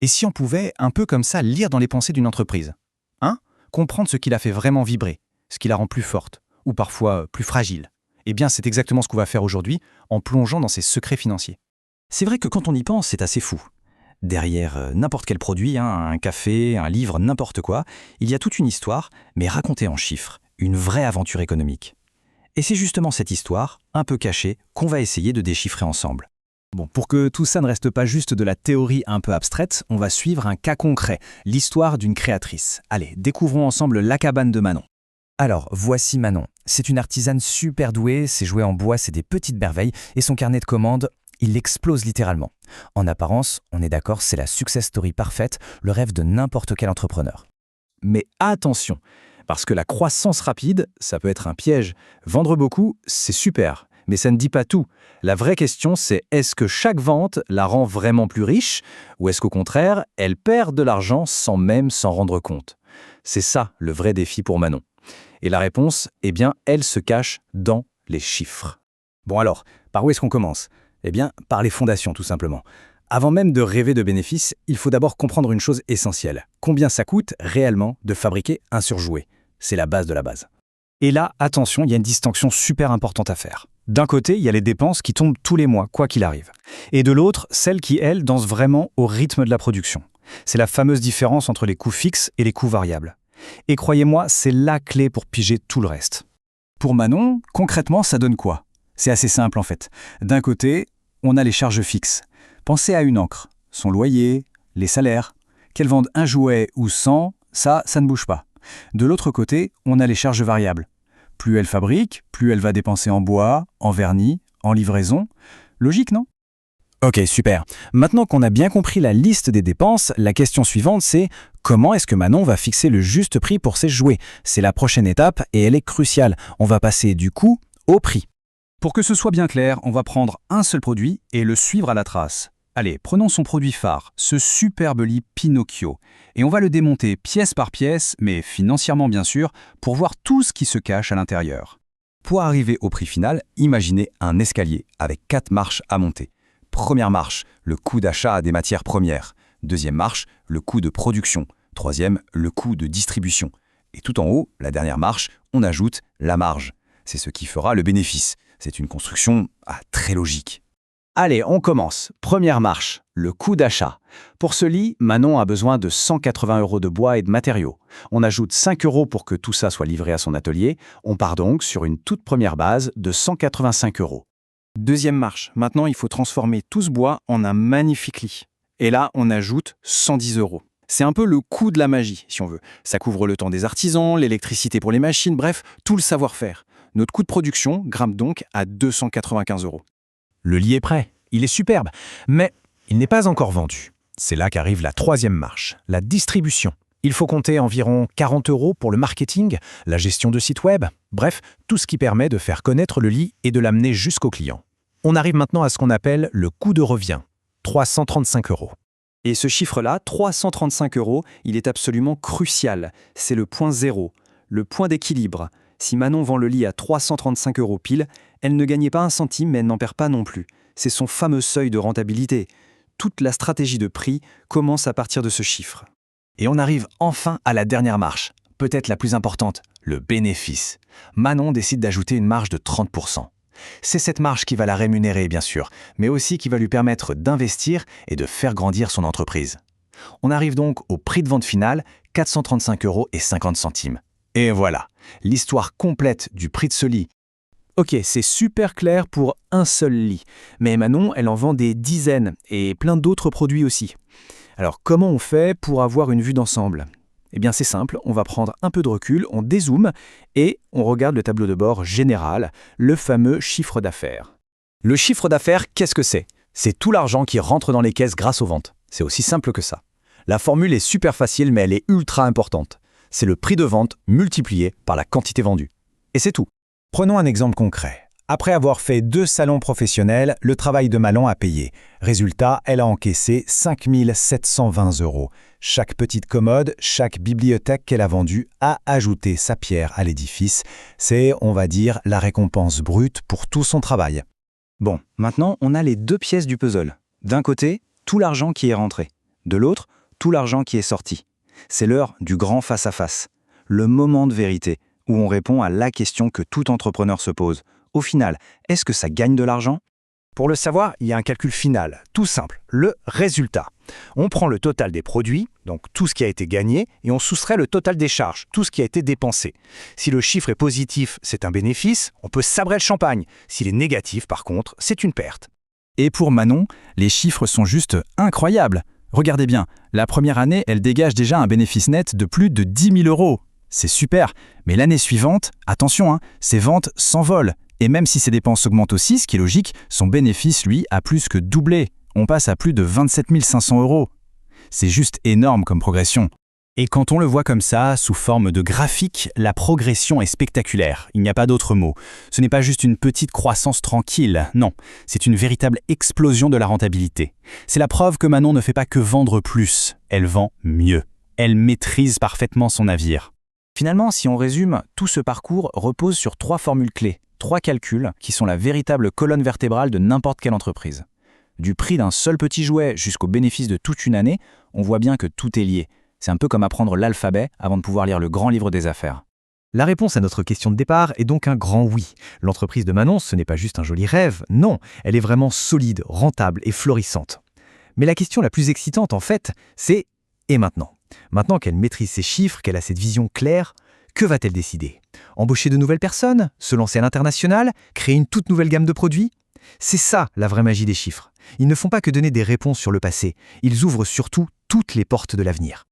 Et si on pouvait, un peu comme ça, lire dans les pensées d'une entreprise? Hein? Comprendre ce qui la fait vraiment vibrer, ce qui la rend plus forte, ou parfois plus fragile. Eh bien, c'est exactement ce qu'on va faire aujourd'hui, en plongeant dans ses secrets financiers. C'est vrai que quand on y pense, c'est assez fou. Derrière n'importe quel produit, un café, un livre, n'importe quoi, il y a toute une histoire, mais racontée en chiffres, une vraie aventure économique. Et c'est justement cette histoire, un peu cachée, qu'on va essayer de déchiffrer ensemble. Bon, pour que tout ça ne reste pas juste de la théorie un peu abstraite, on va suivre un cas concret, l'histoire d'une créatrice. Allez, découvrons ensemble la cabane de Manon. Alors, voici Manon. C'est une artisane super douée, ses jouets en bois, c'est des petites merveilles, et son carnet de commandes, il explose littéralement. En apparence, on est d'accord, c'est la success story parfaite, le rêve de n'importe quel entrepreneur. Mais attention, parce que la croissance rapide, ça peut être un piège. Vendre beaucoup, c'est super, mais ça ne dit pas tout. La vraie question, c'est est-ce que chaque vente la rend vraiment plus riche, ou est-ce qu'au contraire, elle perd de l'argent sans même s'en rendre compte? C'est ça le vrai défi pour Manon. Et la réponse, eh bien, elle se cache dans les chiffres. Bon alors, par où est-ce qu'on commence? Eh bien, par les fondations tout simplement. Avant même de rêver de bénéfices, il faut d'abord comprendre une chose essentielle. Combien ça coûte réellement de fabriquer un surjouet? C'est la base de la base. Et là, attention, il y a une distinction super importante à faire. D'un côté, il y a les dépenses qui tombent tous les mois, quoi qu'il arrive. Et de l'autre, celles qui, elles, dansent vraiment au rythme de la production. C'est la fameuse différence entre les coûts fixes et les coûts variables. Et croyez-moi, c'est la clé pour piger tout le reste. Pour Manon, concrètement, ça donne quoi? C'est assez simple en fait. D'un côté, on a les charges fixes. Pensez à une encre, son loyer, les salaires. Qu'elle vende un jouet ou 100, ça ne bouge pas. De l'autre côté, on a les charges variables. Plus elle fabrique, plus elle va dépenser en bois, en vernis, en livraison. Logique, non? Ok, super. Maintenant qu'on a bien compris la liste des dépenses, la question suivante c'est comment est-ce que Manon va fixer le juste prix pour ses jouets? C'est la prochaine étape et elle est cruciale. On va passer du coût au prix. Pour que ce soit bien clair, on va prendre un seul produit et le suivre à la trace. Allez, prenons son produit phare, ce superbe lit Pinocchio, et on va le démonter pièce par pièce, mais financièrement bien sûr, pour voir tout ce qui se cache à l'intérieur. Pour arriver au prix final, imaginez un escalier avec 4 marches à monter. Première marche, le coût d'achat des matières premières. Deuxième marche, le coût de production. Troisième, le coût de distribution. Et tout en haut, la dernière marche, on ajoute la marge. C'est ce qui fera le bénéfice. C'est une construction très logique. Allez, on commence. Première marche, le coût d'achat. Pour ce lit, Manon a besoin de 180 € de bois et de matériaux. On ajoute 5 € pour que tout ça soit livré à son atelier. On part donc sur une toute première base de 185 €. Deuxième marche, maintenant il faut transformer tout ce bois en un magnifique lit. Et là, on ajoute 110 €. C'est un peu le coût de la magie, si on veut. Ça couvre le temps des artisans, l'électricité pour les machines, bref, tout le savoir-faire. Notre coût de production grimpe donc à 295 €. Le lit est prêt, il est superbe, mais il n'est pas encore vendu. C'est là qu'arrive la troisième marche, la distribution. Il faut compter environ 40 € pour le marketing, la gestion de site web, bref, tout ce qui permet de faire connaître le lit et de l'amener jusqu'au client. On arrive maintenant à ce qu'on appelle le coût de revient, 335 €. Et ce chiffre-là, 335 €, il est absolument crucial. C'est le point zéro, le point d'équilibre. Si Manon vend le lit à 335 € pile, elle ne gagnait pas un centime, mais elle n'en perd pas non plus. C'est son fameux seuil de rentabilité. Toute la stratégie de prix commence à partir de ce chiffre. Et on arrive enfin à la dernière marche, peut-être la plus importante, le bénéfice. Manon décide d'ajouter une marge de 30%. C'est cette marge qui va la rémunérer, bien sûr, mais aussi qui va lui permettre d'investir et de faire grandir son entreprise. On arrive donc au prix de vente final, 435,50 €. Et voilà, l'histoire complète du prix de ce lit. Ok, c'est super clair pour un seul lit. Mais Manon, elle en vend des dizaines et plein d'autres produits aussi. Alors comment on fait pour avoir une vue d'ensemble? Eh bien c'est simple, on va prendre un peu de recul, on dézoome et on regarde le tableau de bord général, le fameux chiffre d'affaires. Le chiffre d'affaires, qu'est-ce que c'est? C'est tout l'argent qui rentre dans les caisses grâce aux ventes. C'est aussi simple que ça. La formule est super facile mais elle est ultra importante. C'est le prix de vente multiplié par la quantité vendue. Et c'est tout. Prenons un exemple concret. Après avoir fait 2 salons professionnels, le travail de Manon a payé. Résultat, elle a encaissé 5 720 €. Chaque petite commode, chaque bibliothèque qu'elle a vendue a ajouté sa pierre à l'édifice. C'est, on va dire, la récompense brute pour tout son travail. Bon, maintenant on a les deux pièces du puzzle. D'un côté, tout l'argent qui est rentré. De l'autre, tout l'argent qui est sorti. C'est l'heure du grand face-à-face, le moment de vérité, où on répond à la question que tout entrepreneur se pose. Au final, est-ce que ça gagne de l'argent ? Pour le savoir, il y a un calcul final, tout simple, le résultat. On prend le total des produits, donc tout ce qui a été gagné, et on soustrait le total des charges, tout ce qui a été dépensé. Si le chiffre est positif, c'est un bénéfice, on peut sabrer le champagne. S'il est négatif, par contre, c'est une perte. Et pour Manon, les chiffres sont juste incroyables. Regardez bien, la première année, elle dégage déjà un bénéfice net de plus de 10 000 €. C'est super, mais l'année suivante, attention, ses ventes s'envolent. Et même si ses dépenses augmentent aussi, ce qui est logique, son bénéfice, lui, a plus que doublé. On passe à plus de 27 500 €. C'est juste énorme comme progression. Et quand on le voit comme ça, sous forme de graphique, la progression est spectaculaire. Il n'y a pas d'autre mot. Ce n'est pas juste une petite croissance tranquille, non. C'est une véritable explosion de la rentabilité. C'est la preuve que Manon ne fait pas que vendre plus, elle vend mieux. Elle maîtrise parfaitement son navire. Finalement, si on résume, tout ce parcours repose sur 3 formules clés. 3 calculs qui sont la véritable colonne vertébrale de n'importe quelle entreprise. Du prix d'un seul petit jouet jusqu'au bénéfice de toute une année, on voit bien que tout est lié. C'est un peu comme apprendre l'alphabet avant de pouvoir lire le grand livre des affaires. La réponse à notre question de départ est donc un grand oui. L'entreprise de Manon, ce n'est pas juste un joli rêve, non, elle est vraiment solide, rentable et florissante. Mais la question la plus excitante en fait, c'est « et maintenant ?» Maintenant qu'elle maîtrise ses chiffres, qu'elle a cette vision claire, que va-t-elle décider ? Embaucher de nouvelles personnes ? Se lancer à l'international ? Créer une toute nouvelle gamme de produits ? C'est ça la vraie magie des chiffres. Ils ne font pas que donner des réponses sur le passé, ils ouvrent surtout toutes les portes de l'avenir.